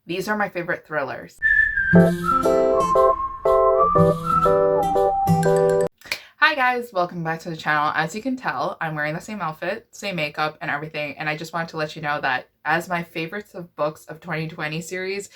These are my favorite thrillers. Hi guys, welcome back to the channel. As you can tell, I'm wearing the same outfit, same makeup and everything, and I just wanted to let you know that as my favorites of books of 2020 series,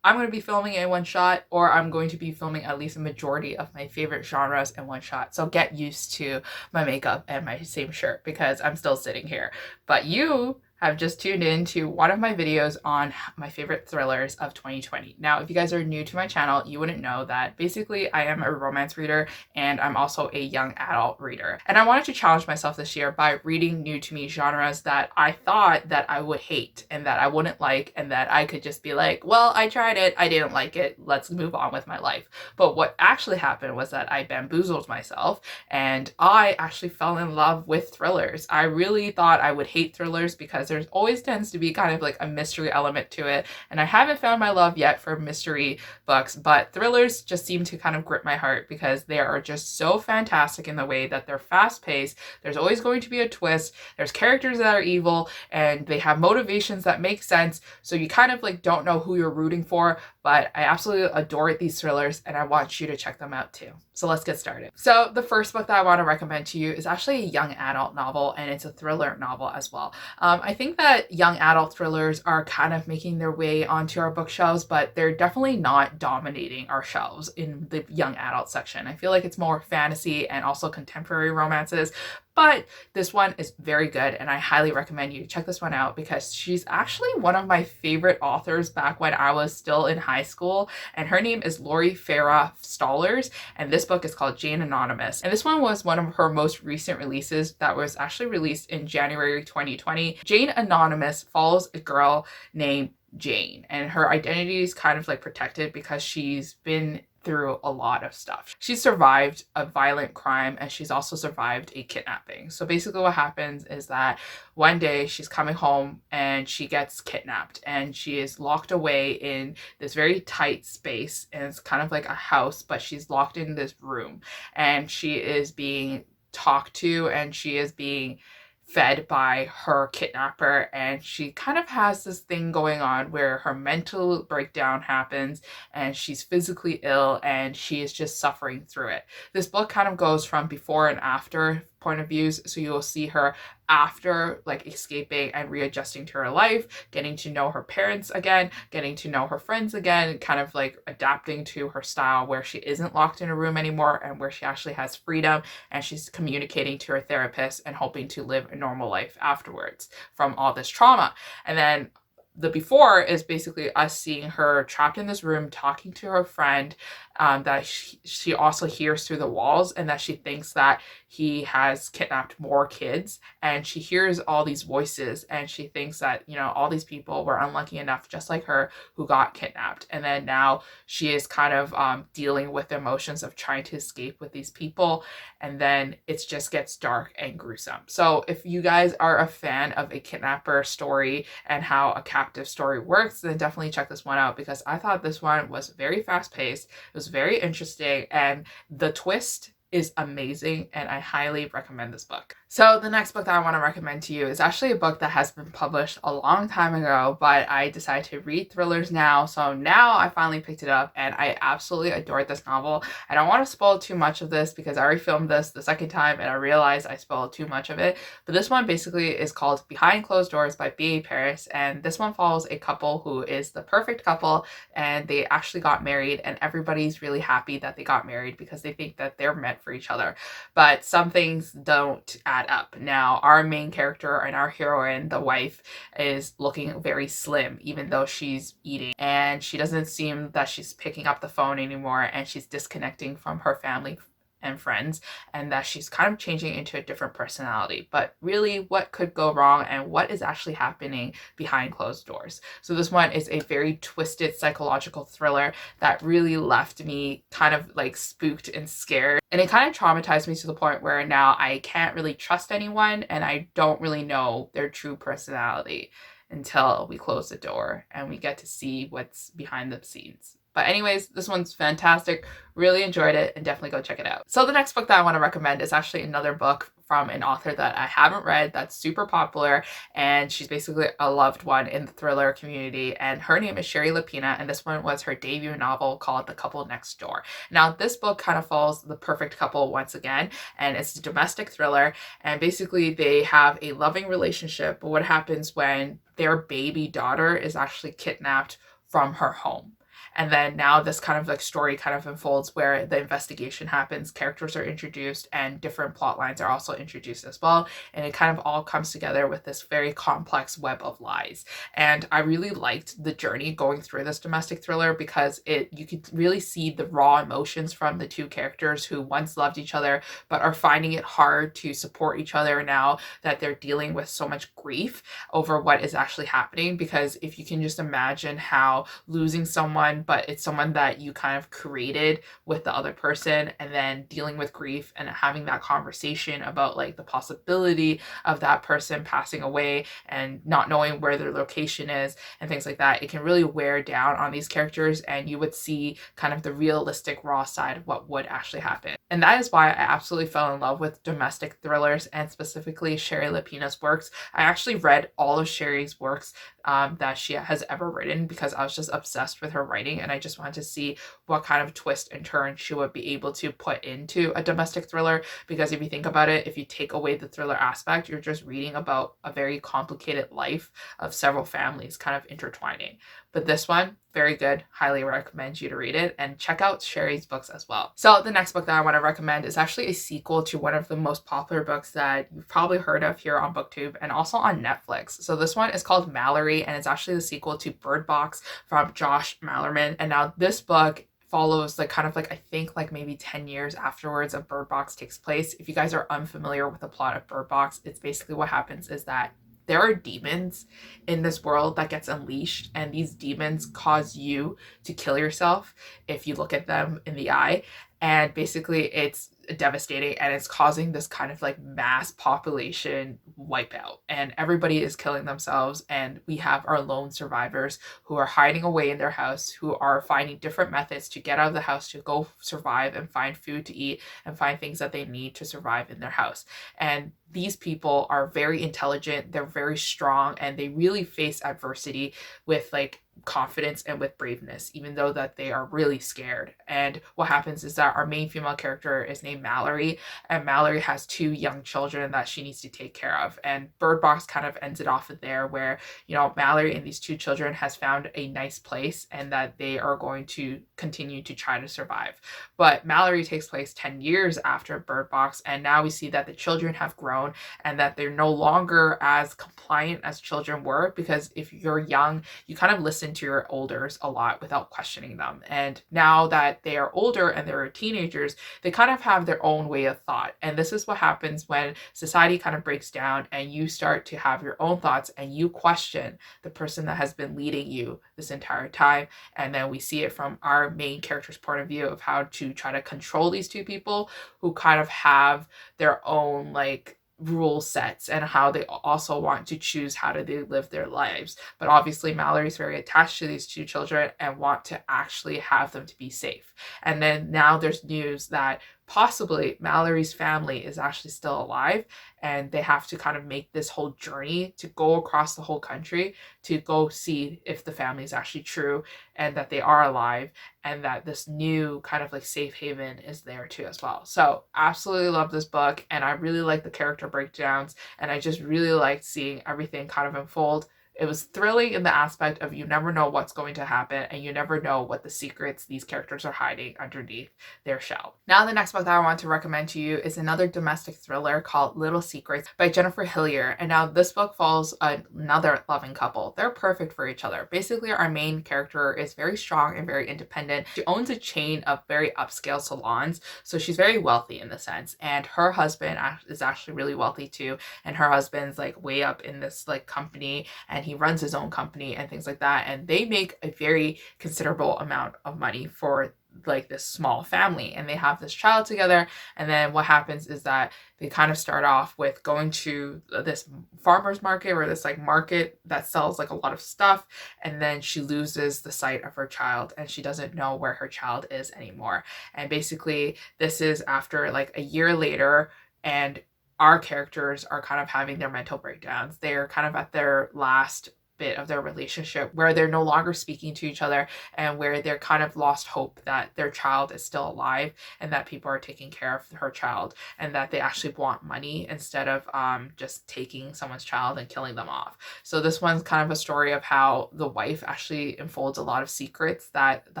I'm going to be filming in one shot, or I'm going to be filming at least a majority of my favorite genres in one shot. So get used to my makeup and my same shirt because I'm still sitting here. But you have just tuned in to one of my videos on my favorite thrillers of 2020. Now, if you guys are new to my channel, you wouldn't know that basically I am a romance reader and I'm also a young adult reader. And I wanted to challenge myself this year by reading new to me genres that I thought that I would hate and that I wouldn't like and that I could just be like, well, I tried it, I didn't like it, let's move on with my life. But what actually happened was that I bamboozled myself and I actually fell in love with thrillers. I really thought I would hate thrillers because there's always tends to be kind of like a mystery element to it, and I haven't found my love yet for mystery books, but thrillers just seem to kind of grip my heart because they are just so fantastic in the way that they're fast-paced. There's always going to be a twist, there's characters that are evil, and they have motivations that make sense, so you kind of like don't know who you're rooting for. But I absolutely adore these thrillers and I want you to check them out too. So let's get started. So the first book that I want to recommend to you is actually a young adult novel, and it's a thriller novel as well. I think that young adult thrillers are kind of making their way onto our bookshelves, but they're definitely not dominating our shelves in the young adult section. I feel like it's more fantasy and also contemporary romances. But this one is very good and I highly recommend you check this one out because she's actually one of my favorite authors back when I was still in high school, and her name is Mallory Stallers, and this book is called Jane Anonymous. And this one was one of her most recent releases that was actually released in January 2020. Jane Anonymous follows a girl named Jane, and her identity is kind of like protected because she's been through a lot of stuff. She survived a violent crime and she's also survived a kidnapping. So basically what happens is that one day she's coming home and she gets kidnapped and she is locked away in this very tight space, and it's kind of like a house, but she's locked in this room and she is being talked to and she is being fed by her kidnapper, and she kind of has this thing going on where her mental breakdown happens and she's physically ill and she is just suffering through it. This book kind of goes from before and after point of views, so you'll see her after like escaping and readjusting to her life, getting to know her parents again, getting to know her friends again, kind of like adapting to her style where she isn't locked in a room anymore and where she actually has freedom and she's communicating to her therapist and hoping to live a normal life afterwards from all this trauma. And then the before is basically us seeing her trapped in this room talking to her friend that she also hears through the walls, and that she thinks that he has kidnapped more kids, and she hears all these voices and she thinks that, you know, all these people were unlucky enough just like her who got kidnapped, and then now she is kind of dealing with the emotions of trying to escape with these people, and then it just gets dark and gruesome. So if you guys are a fan of a kidnapper story and how a captive story works, then definitely check this one out because I thought this one was very fast-paced, it was very interesting, and the twist is amazing, and I highly recommend this book. So the next book that I want to recommend to you is actually a book that has been published a long time ago, but I decided to read thrillers now. So now I finally picked it up and I absolutely adored this novel. I don't want to spoil too much of this because I already filmed this the second time and I realized I spoiled too much of it. But this one basically is called Behind Closed Doors by B.A. Paris, and this one follows a couple who is the perfect couple, and they actually got married and everybody's really happy that they got married because they think that they're meant for each other. But some things don't add up. Now, our main character and our heroine, the wife, is looking very slim even though she's eating, and she doesn't seem that she's picking up the phone anymore, and she's disconnecting from her family and friends, and that she's kind of changing into a different personality. But really, what could go wrong and what is actually happening behind closed doors? So this one is a very twisted psychological thriller that really left me kind of like spooked and scared, and it kind of traumatized me to the point where now I can't really trust anyone and I don't really know their true personality until we close the door and we get to see what's behind the scenes. But anyways, this one's fantastic. Really enjoyed it and definitely go check it out. So the next book that I want to recommend is actually another book from an author that I haven't read that's super popular, and she's basically a loved one in the thriller community, and her name is Sherry Lapina, and this one was her debut novel called The Couple Next Door. Now, this book kind of follows the perfect couple once again, and it's a domestic thriller, and basically they have a loving relationship, but what happens when their baby daughter is actually kidnapped from her home? And then now this kind of like story kind of unfolds where the investigation happens, characters are introduced, and different plot lines are also introduced as well. And it kind of all comes together with this very complex web of lies. And I really liked the journey going through this domestic thriller because you could really see the raw emotions from the two characters who once loved each other but are finding it hard to support each other now that they're dealing with so much grief over what is actually happening. Because if you can just imagine how losing someone, but it's someone that you kind of created with the other person, and then dealing with grief and having that conversation about like the possibility of that person passing away and not knowing where their location is and things like that, it can really wear down on these characters, and you would see kind of the realistic raw side of what would actually happen. And that is why I absolutely fell in love with domestic thrillers, and specifically Sherry Lapina's works. I actually read all of Sherry's works that she has ever written because I was just obsessed with her writing, and I just wanted to see what kind of twist and turn she would be able to put into a domestic thriller. Because if you think about it, if you take away the thriller aspect, you're just reading about a very complicated life of several families kind of intertwining. But this one, very good. Highly recommend you to read it, and check out Sherry's books as well. So the next book that I want to recommend is actually a sequel to one of the most popular books that you've probably heard of here on BookTube and also on Netflix. So this one is called Mallory, and it's actually the sequel to Bird Box from Josh Malerman. And now this book follows like kind of like I think like maybe 10 years afterwards of Bird Box takes place. If you guys are unfamiliar with the plot of Bird Box, it's basically what happens is that there are demons in this world that gets unleashed, and these demons cause you to kill yourself if you look at them in the eye. And basically it's devastating, and it's causing this kind of like mass population wipeout, and everybody is killing themselves. And we have our lone survivors who are hiding away in their house, who are finding different methods to get out of the house, to go survive and find food to eat and find things that they need to survive in their house. And these people are very intelligent, they're very strong, and they really face adversity with like confidence and with braveness, even though that they are really scared. And what happens is that our main female character is named Mallory, and Mallory has two young children that she needs to take care of. And Bird Box kind of ends it off there where, you know, Mallory and these two children has found a nice place, and that they are going to continue to try to survive. But Mallory takes place 10 years after Bird Box, and now we see that the children have grown and that they're no longer as compliant as children were, because if you're young, you kind of listen to your elders a lot without questioning them. And now that they are older and they're teenagers, they kind of have their own way of thought. And this is what happens when society kind of breaks down and you start to have your own thoughts and you question the person that has been leading you this entire time. And then we see it from our main character's point of view of how to try to control these two people who kind of have their own like rule sets, and how they also want to choose how do they live their lives. But obviously Mallory's very attached to these two children and want to actually have them to be safe. And then now there's news that possibly Mallory's family is actually still alive, and they have to kind of make this whole journey to go across the whole country to go see if the family is actually true and that they are alive, and that this new kind of like safe haven is there too as well. So absolutely love this book, and I really like the character breakdowns, and I just really liked seeing everything kind of unfold. It was thrilling in the aspect of you never know what's going to happen, and you never know what the secrets these characters are hiding underneath their shell. Now the next book that I want to recommend to you is another domestic thriller called Little Secrets by Jennifer Hillier. And now this book follows another loving couple. They're perfect for each other. Basically, our main character is very strong and very independent. She owns a chain of very upscale salons, so she's very wealthy in the sense. And her husband is actually really wealthy too. And her husband's like way up in this like company, and he runs his own company and things like that. And they make a very considerable amount of money for like this small family, and they have this child together. And then what happens is that they kind of start off with going to this farmer's market, or this like market that sells like a lot of stuff. And then she loses the sight of her child, and she doesn't know where her child is anymore. And basically this is after like a year later, and our characters are kind of having their mental breakdowns. They're kind of at their last bit of their relationship where they're no longer speaking to each other, and where they're kind of lost hope that their child is still alive and that people are taking care of her child, and that they actually want money instead of just taking someone's child and killing them off. So this one's kind of a story of how the wife actually unfolds a lot of secrets that the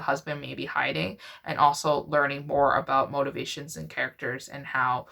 husband may be hiding, and also learning more about motivations and characters and how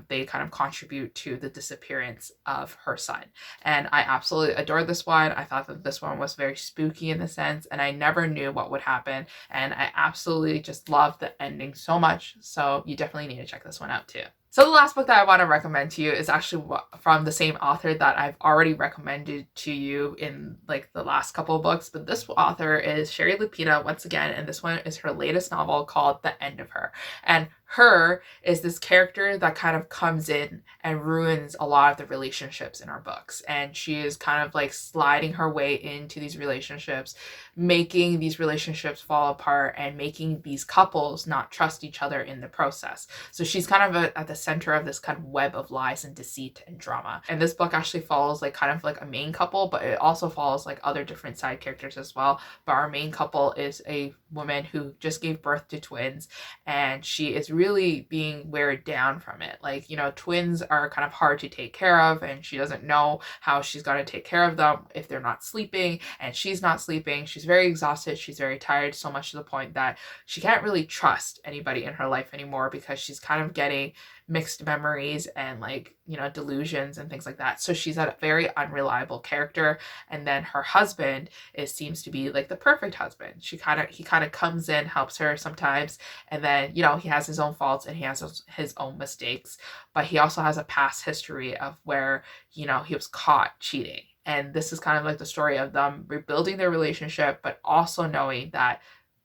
they kind of contribute to the disappearance of her son. And I absolutely adored this one. I thought that this one was very spooky in the sense, and I never knew what would happen. And I absolutely just loved the ending so much. So you definitely need to check this one out too. So the last book that I want to recommend to you is actually from the same author that I've already recommended to you in like the last couple of books. But this author is Sherry Lupina once again, and this one is her latest novel called The End of Her. And her is this character that kind of comes in and ruins a lot of the relationships in our books. And she is kind of like sliding her way into these relationships, making these relationships fall apart and making these couples not trust each other in the process. So she's kind of at the center of this kind of web of lies and deceit and drama. And this book actually follows like kind of like a main couple, but it also follows like other different side characters as well. But our main couple is a woman who just gave birth to twins, and she is really being weighed down from it. Like, you know, twins are kind of hard to take care of, and she doesn't know how she's going to take care of them if they're not sleeping, and she's not sleeping. She's very exhausted. She's very tired, so much to the point that she can't really trust anybody in her life anymore, because she's kind of getting mixed memories and like, you know, delusions and things like that. So she's a very unreliable character. And then her husband seems to be like the perfect husband. He kind of comes in, helps her sometimes, and then, you know, he has his own faults and he has his own mistakes, but he also has a past history of where, you know, he was caught cheating. And this is kind of like the story of them rebuilding their relationship, but also knowing that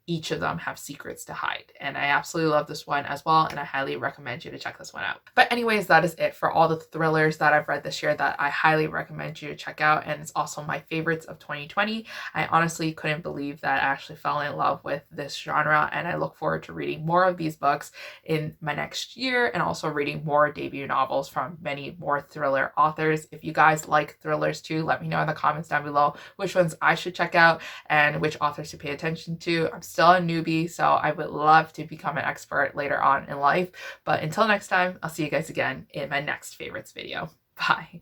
each of them have secrets to hide. And I absolutely love this one as well, and I highly recommend you to check this one out. But anyways, that is it for all the thrillers that I've read this year that I highly recommend you to check out, and it's also my favorites of 2020. I honestly couldn't believe that I actually fell in love with this genre, and I look forward to reading more of these books in my next year, and also reading more debut novels from many more thriller authors. If you guys like thrillers too, let me know in the comments down below which ones I should check out and which authors to pay attention to. I'm still a newbie, so I would love to become an expert later on in life. But until next time, I'll see you guys again in my next favorites video. Bye.